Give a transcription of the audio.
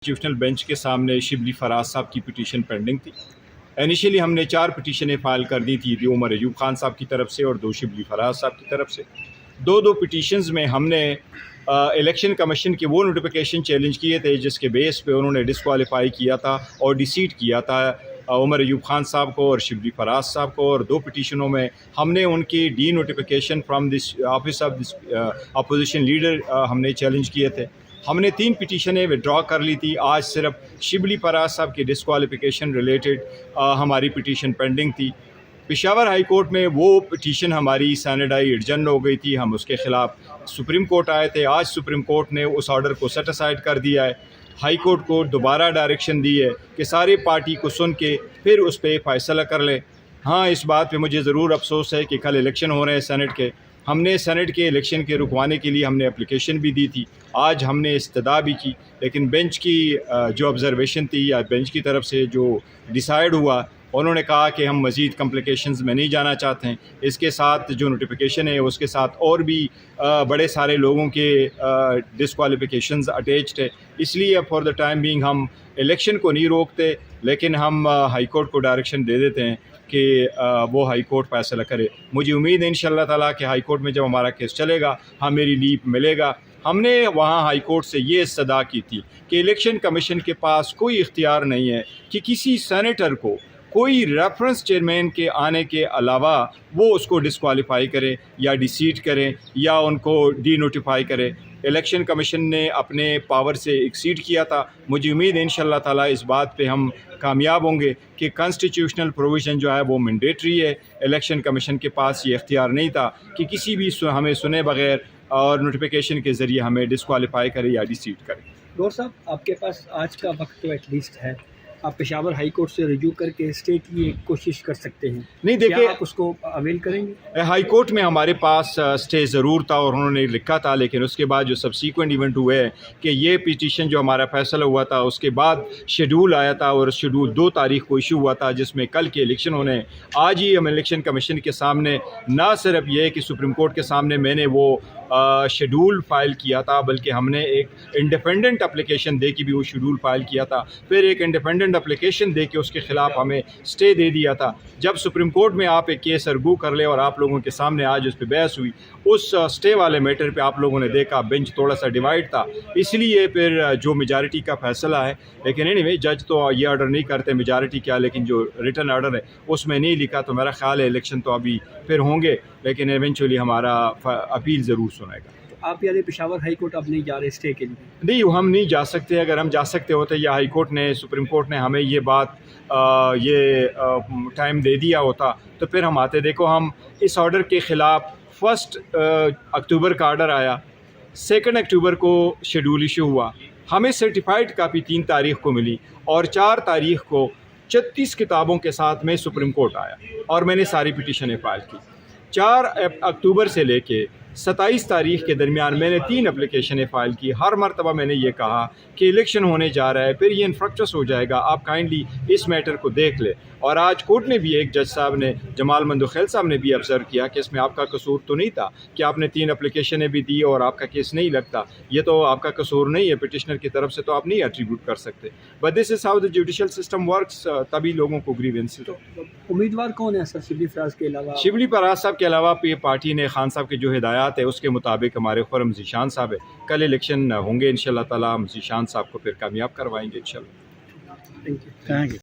Constitutional bench کے سامنے شبلی فراز صاحب کی پٹیشن پینڈنگ تھی۔ انیشلی ہم نے 4 پٹیشنیں فائل کر دی تھی، عمر ایوب خان صاحب کی طرف سے اور 2 شبلی فراز صاحب کی طرف سے۔ دو پٹیشنز میں ہم نے الیکشن کمیشن کے وہ نوٹیفیکیشن چیلنج کیے تھے جس کے بیس پہ انہوں نے ڈسکوالیفائی کیا تھا اور ڈیسیٹ کیا تھا عمر ایوب خان صاحب کو اور شبلی فراز صاحب کو، اور 2 پٹیشنوں میں ہم نے ان کی D notification from this office of this opposition leader ہم نے چیلنج کیے تھے۔ ہم نے 3 پٹیشنیں وڈرا کر لی تھی۔ آج صرف شبلی فراز صاحب کی ڈسکوالیفیکیشن ریلیٹڈ ہماری پٹیشن پینڈنگ تھی۔ پشاور ہائی کورٹ میں وہ پٹیشن ہماری سینیڈائی ایڈجن ہو گئی تھی، ہم اس کے خلاف سپریم کورٹ آئے تھے۔ آج سپریم کورٹ نے اس آرڈر کو سیٹ اسائڈ کر دیا ہے۔ ہائی کورٹ کو دوبارہ ڈائریکشن دی ہے کہ سارے پارٹی کو سن کے پھر اس پہ فیصلہ کر لے۔ ہاں، اس بات پہ مجھے ضرور افسوس ہے کہ کل الیکشن ہو رہے ہیں سینٹ کے۔ ہم نے سینٹ کے الیکشن کے رکوانے کے لیے ہم نے اپلیکیشن بھی دی تھی، آج ہم نے استدعا بھی کی، لیکن بینچ کی جو آبزرویشن تھی یا بینچ کی طرف سے جو ڈیسائیڈ ہوا، انہوں نے کہا کہ ہم مزید کمپلیکیشنز میں نہیں جانا چاہتے ہیں۔ اس کے ساتھ جو نوٹیفیکیشن ہے اس کے ساتھ اور بھی بڑے سارے لوگوں کے ڈسکوالیفیکیشنز اٹیچڈ ہے، اس لیے فار دا ٹائم بینگ ہم الیکشن کو نہیں روکتے، لیکن ہم ہائی کورٹ کو ڈائریکشن دے دیتے ہیں کہ وہ ہائی کورٹ فیصلہ کرے۔ مجھے امید ہے انشاءاللہ تعالیٰ کہ ہائی کورٹ میں جب ہمارا کیس چلے گا ہم میری لیو ملے گا۔ ہم نے وہاں ہائی کورٹ سے یہ استدعا کی تھی کہ الیکشن کمیشن کے پاس کوئی اختیار نہیں ہے کہ کسی سینیٹر کو کوئی ریفرنس چیئرمین کے آنے کے علاوہ وہ اس کو ڈسکوالیفائی کرے یا ڈیسیٹ کرے یا ان کو ڈی نوٹیفائی کرے۔ الیکشن کمیشن نے اپنے پاور سے ایکسیڈ کیا تھا۔ مجھے امید ہے انشاءاللہ تعالیٰ اس بات پہ ہم کامیاب ہوں گے کہ کانسٹیٹیوشنل پروویژن جو ہے وہ مینڈیٹری ہے۔ الیکشن کمیشن کے پاس یہ اختیار نہیں تھا کہ کسی بھی ہمیں سنے بغیر اور نوٹیفیکیشن کے ذریعے ہمیں ڈسکوالیفائی کرے یا ڈیسیٹ کرے۔ گور صاحب، آپ کے پاس آج کا وقت تو ایٹ لیسٹ ہے، آپ پشاور ہائی کورٹ سے رجوع کر کے اسٹے کی ایک کوشش کر سکتے ہیں، نہیں دیکھیں، آپ اس کو اویل کریں گے؟ ہائی کورٹ میں ہمارے پاس اسٹے ضرور تھا اور انہوں نے لکھا تھا، لیکن اس کے بعد جو سبسیکوینٹ ایونٹ ہوئے ہیں کہ یہ پٹیشن جو ہمارا فیصلہ ہوا تھا اس کے بعد شیڈول آیا تھا اور شیڈول 2 تاریخ کو ایشو ہوا تھا جس میں کل کے الیکشن ہونے ہیں۔ آج ہی ہم الیکشن کمیشن کے سامنے نہ صرف یہ کہ سپریم کورٹ کے سامنے میں نے وہ شیڈول فائل کیا تھا، بلکہ ہم نے ایک انڈیپینڈنٹ اپلیکیشن دے کے بھی وہ شیڈول فائل کیا تھا، پھر ایک انڈیپینڈنٹ اپلیکیشن دے کے اس کے خلاف ہمیں اسٹے دے دیا تھا۔ جب سپریم کورٹ میں آپ ایک کیس ارگو کر لے اور آپ لوگوں کے سامنے آج اس پہ بحث ہوئی، اس اسٹے والے میٹر پہ آپ لوگوں نے دیکھا بینچ تھوڑا سا ڈیوائڈ تھا، اس لیے پھر جو میجارٹی کا فیصلہ ہے، لیکن اینی جج تو یہ آرڈر نہیں کرتے میجارٹی کیا، لیکن جو ریٹن آرڈر ہے اس میں نہیں لکھا، تو میرا خیال ہے الیکشن تو ابھی پھر ہوں گے، لیکن ایونچولی ہمارا اپیل ضرور سنائے گا۔ آپ یعنی پشاور ہائی کورٹ اب نہیں جا رہے اسٹے کے لیے؟ نہیں، ہم نہیں جا سکتے۔ اگر ہم جا سکتے ہوتے یا ہائی کورٹ نے سپریم کورٹ نے ہمیں یہ بات ٹائم دے دیا ہوتا تو پھر ہم آتے۔ دیکھو، ہم اس آرڈر کے خلاف 1 اکتوبر کا آرڈر آیا، 2 اکتوبر کو شیڈول ایشو ہوا، ہمیں سرٹیفائڈ کاپی 3 تاریخ کو ملی اور 4 تاریخ کو 36 کتابوں کے ساتھ میں سپریم کورٹ آیا اور میں نے ساری پٹیشنیں فائل کی۔ 4 اکتوبر سے لے کے 27 تاریخ کے درمیان میں نے 3 اپلیکیشنیں فائل کی۔ ہر مرتبہ میں نے یہ کہا کہ الیکشن ہونے جا رہا ہے، پھر یہ انفرکچس ہو جائے گا، آپ کائنڈلی اس میٹر کو دیکھ لیں۔ اور آج کورٹ نے بھی ایک جج صاحب نے، جمال مندوخیل صاحب نے بھی آبزرو کیا کہ اس میں آپ کا قصور تو نہیں تھا کہ آپ نے 3 اپلیکیشنیں بھی دی اور آپ کا کیس نہیں لگتا، یہ تو آپ کا قصور نہیں ہے، پٹیشنر کی طرف سے تو آپ نہیں ایٹریبیوٹ کر سکتے۔ But this is how the judicial system works, تبھی لوگوں کو گریونس۔ امیدوار کون ہے سر شبلی فراز کے علاوہ؟ شبلی فراز صاحب کے علاوہ پارٹی نے خان صاحب کے جو ہدایات ہے اس کے مطابق ہمارے خورم ذیشان صاحب ہے۔ کل الیکشن ہوں گے انشاءاللہ تعالیٰ، ہم ذیشان صاحب کو پھر کامیاب کروائیں گے انشاءاللہ۔ Thank you.